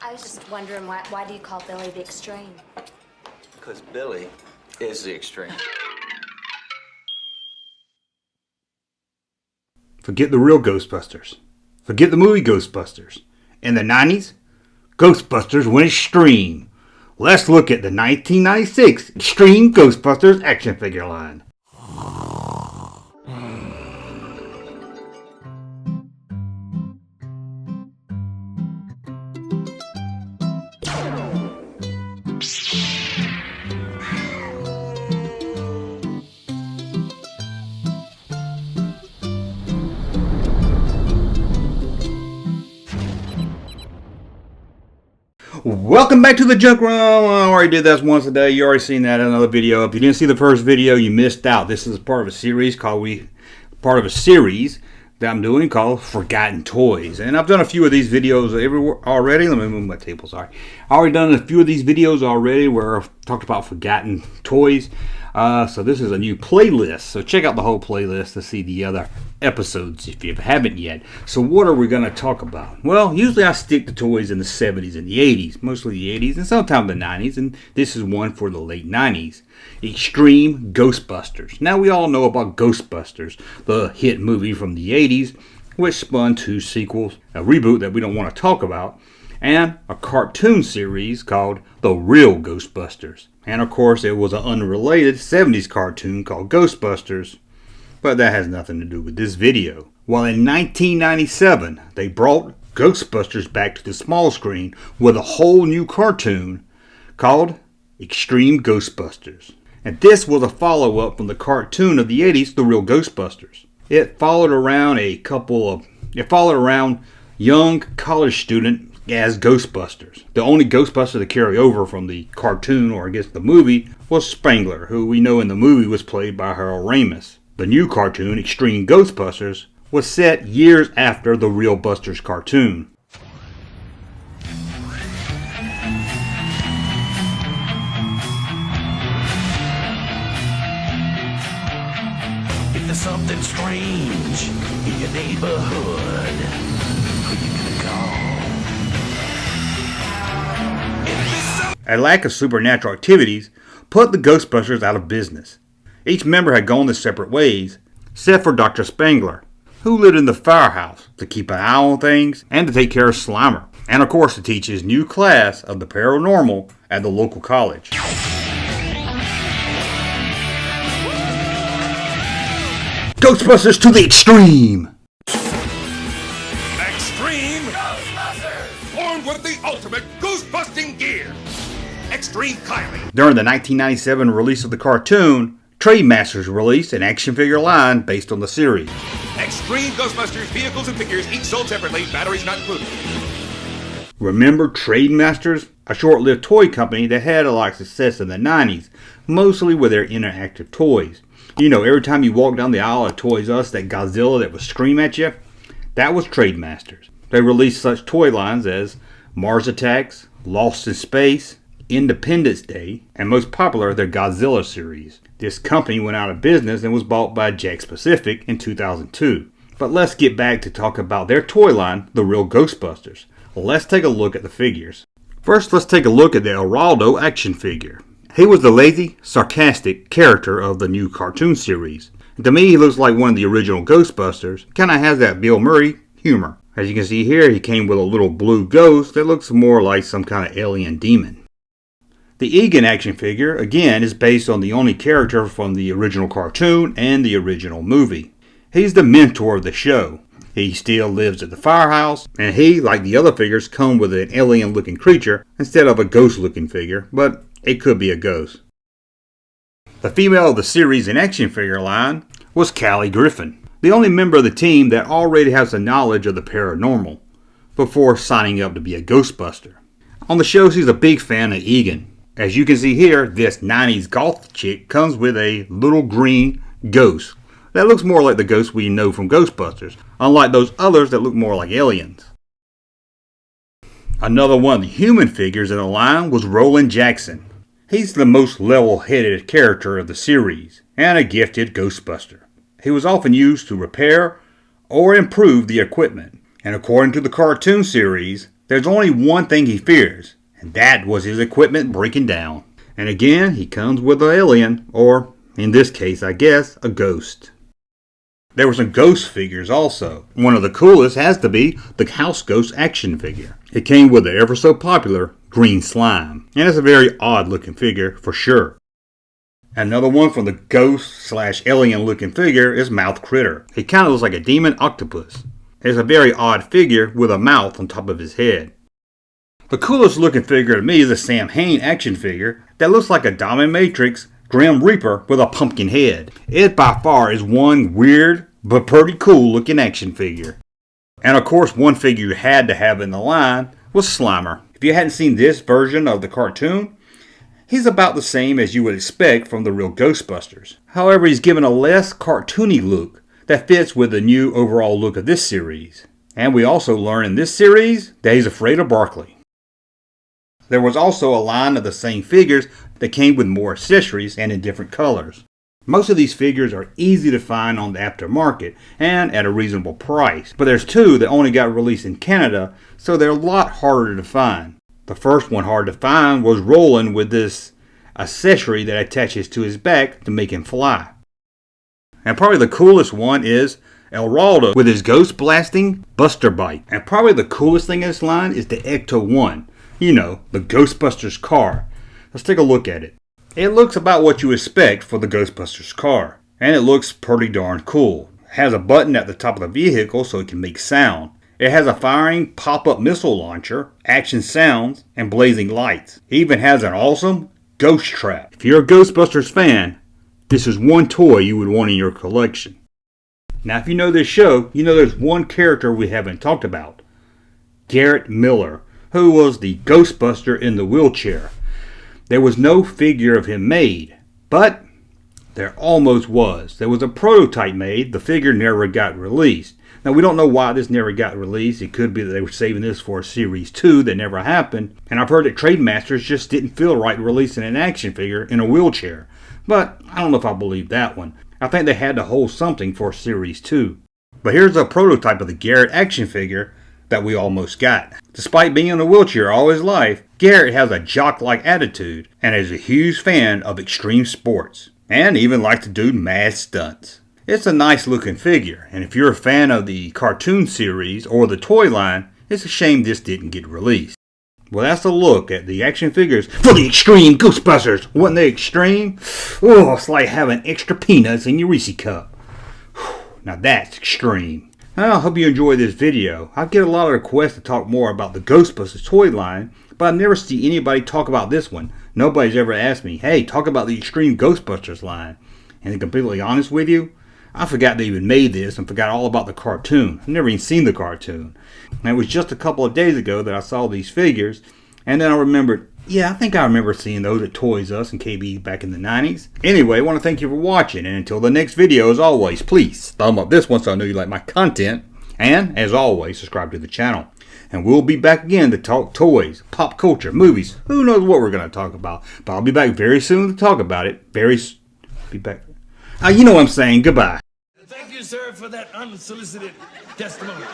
I was just wondering, why do you call Billy the Extreme? Because Billy is the extreme. Forget the real Ghostbusters. Forget the movie Ghostbusters. In the 90s, Ghostbusters went extreme. Let's look at the 1996 Extreme Ghostbusters action figure line. Welcome back to the Junkman. I already did that once a day. You already seen that in another video. If you didn't see the first video, you missed out. This is part of a series that I'm doing called Forgotten Toys. And I've done a few of these videos everywhere already. Let me move my table, sorry. I've already done a few of these videos already where I've talked about forgotten toys. So this is a new playlist. So check out the whole playlist to see the other episodes if you haven't yet. So what are we going to talk about? Well, usually I stick to toys in the 70s and the 80s. Mostly the 80s and sometimes the 90s. And this is one for the late 90s. Extreme Ghostbusters. Now we all know about Ghostbusters, the hit movie from the 80s, which spun two sequels, a reboot that we don't want to talk about, and a cartoon series called The Real Ghostbusters. And of course it was an unrelated 70s cartoon called Ghostbusters, but that has nothing to do with this video. Well, in 1997, they brought Ghostbusters back to the small screen with a whole new cartoon called Extreme Ghostbusters. And this was a follow-up from the cartoon of the 80s, The Real Ghostbusters. It followed around young college student as Ghostbusters. The only Ghostbuster to carry over from the cartoon, or I guess the movie, was Spangler, who we know in the movie was played by Harold Ramis. The new cartoon, Extreme Ghostbusters, was set years after the Real Busters cartoon. If there's something strange in your neighborhood, who you gonna call? A lack of supernatural activities put the Ghostbusters out of business. Each member had gone their separate ways, except for Dr. Spangler, who lived in the firehouse to keep an eye on things and to take care of Slimer, and of course to teach his new class of the paranormal at the local college. Ghostbusters to the extreme! Extreme Ghostbusters! Formed with the ultimate Ghostbusting gear! Extreme Callie. During the 1997 release of the cartoon, Trademasters released an action figure line based on the series. Extreme Ghostbusters vehicles and figures, each sold separately, batteries not included. Remember Trademasters? A short-lived toy company that had a lot of success in the 90s, mostly with their interactive toys. You know, every time you walk down the aisle at Toys R Us, that Godzilla that would scream at you, that was Trademasters. They released such toy lines as Mars Attacks, Lost in Space, Independence Day, and most popular, their Godzilla series. This company went out of business and was bought by Jakks Pacific in 2002. But let's get back to talk about their toy line, The Real Ghostbusters. Let's take a look at the figures. First, let's take a look at the Aldo action figure. He was the lazy, sarcastic character of the new cartoon series. To me, he looks like one of the original Ghostbusters. Kinda has that Bill Murray humor. As you can see here, he came with a little blue ghost that looks more like some kind of alien demon. The Egon Action figure, again, is based on the only character from the original cartoon and the original movie. He's the mentor of the show. He still lives at the firehouse, and he, like the other figures, come with an alien-looking creature instead of a ghost-looking figure, but it could be a ghost. The female of the series and action figure line was Callie Griffin, the only member of the team that already has the knowledge of the paranormal before signing up to be a Ghostbuster. On the show, she's a big fan of Egon. As you can see here, this 90s goth chick comes with a little green ghost that looks more like the ghost we know from Ghostbusters, unlike those others that look more like aliens. Another one of the human figures in the line was Rollin Jackson. He's the most level-headed character of the series, and a gifted Ghostbuster. He was often used to repair or improve the equipment, and according to the cartoon series, There's only one thing he fears, and that was his equipment breaking down. And again, he comes with an alien, or in this case, I guess, a ghost. There were some ghost figures also. One of the coolest has to be the House Ghost action figure. It came with the ever so popular green slime, and it's a very odd looking figure for sure. Another one from the ghost/alien looking figure is Mouth Critter. It kind of looks like a demon octopus. It's a very odd figure with a mouth on top of his head. The coolest looking figure to me is the Samhain action figure that looks like a dominatrix Grim Reaper with a pumpkin head. It by far is one weird but pretty cool looking action figure. And of course, one figure you had to have in the line was Slimer. If you hadn't seen this version of the cartoon, he's about the same as you would expect from the real Ghostbusters. However, he's given a less cartoony look that fits with the new overall look of this series. And we also learn in this series that he's afraid of Barkley. There was also a line of the same figures that came with more accessories and in different colors. Most of these figures are easy to find on the aftermarket and at a reasonable price, but there's two that only got released in Canada, so they're a lot harder to find. The first one hard to find was Rollin with this accessory that attaches to his back to make him fly. And probably the coolest one is Aldo with his ghost blasting Buster Bite. And probably the coolest thing in this line is the Ecto-1. You know, the Ghostbusters car. Let's take a look at it. It looks about what you expect for the Ghostbusters car. And it looks pretty darn cool. It has a button at the top of the vehicle so it can make sound. It has a firing pop-up missile launcher, action sounds, and blazing lights. It even has an awesome ghost trap. If you're a Ghostbusters fan, this is one toy you would want in your collection. Now if you know this show, you know there's one character we haven't talked about. Garrett Miller, who was the Ghostbuster in the wheelchair. There was no figure of him made, but there almost was. There was a prototype made. The figure never got released. Now we don't know why this never got released. It could be that they were saving this for a Series 2 that never happened. And I've heard that Trademasters just didn't feel right releasing an action figure in a wheelchair. But I don't know if I believe that one. I think they had to hold something for Series 2. But here's a prototype of the Garrett action figure that we almost got. Despite being in a wheelchair all his life, Garrett has a jock-like attitude and is a huge fan of extreme sports. And even likes to do mad stunts. It's a nice looking figure, and if you're a fan of the cartoon series or the toy line, it's a shame this didn't get released. Well, that's a look at the action figures for the Extreme Ghostbusters. Wasn't they extreme? Oh, it's like having extra peanuts in your Reese cup. Now that's extreme. I hope you enjoyed this video. I get a lot of requests to talk more about the Ghostbusters toy line, but I never see anybody talk about this one. Nobody's ever asked me, hey, talk about the Extreme Ghostbusters line. And to be completely honest with you, I forgot they even made this and forgot all about the cartoon. I've never even seen the cartoon. And it was just a couple of days ago that I saw these figures, and then I remembered, yeah, I think I remember seeing those at Toys R Us and KB back in the 90s. Anyway, I want to thank you for watching, and until the next video, as always, please thumb up this one so I know you like my content. And, as always, subscribe to the channel. And we'll be back again to talk toys, pop culture, movies. Who knows what we're going to talk about. But I'll be back very soon to talk about it. Be back. You know what I'm saying. Goodbye. Thank you, sir, for that unsolicited testimony.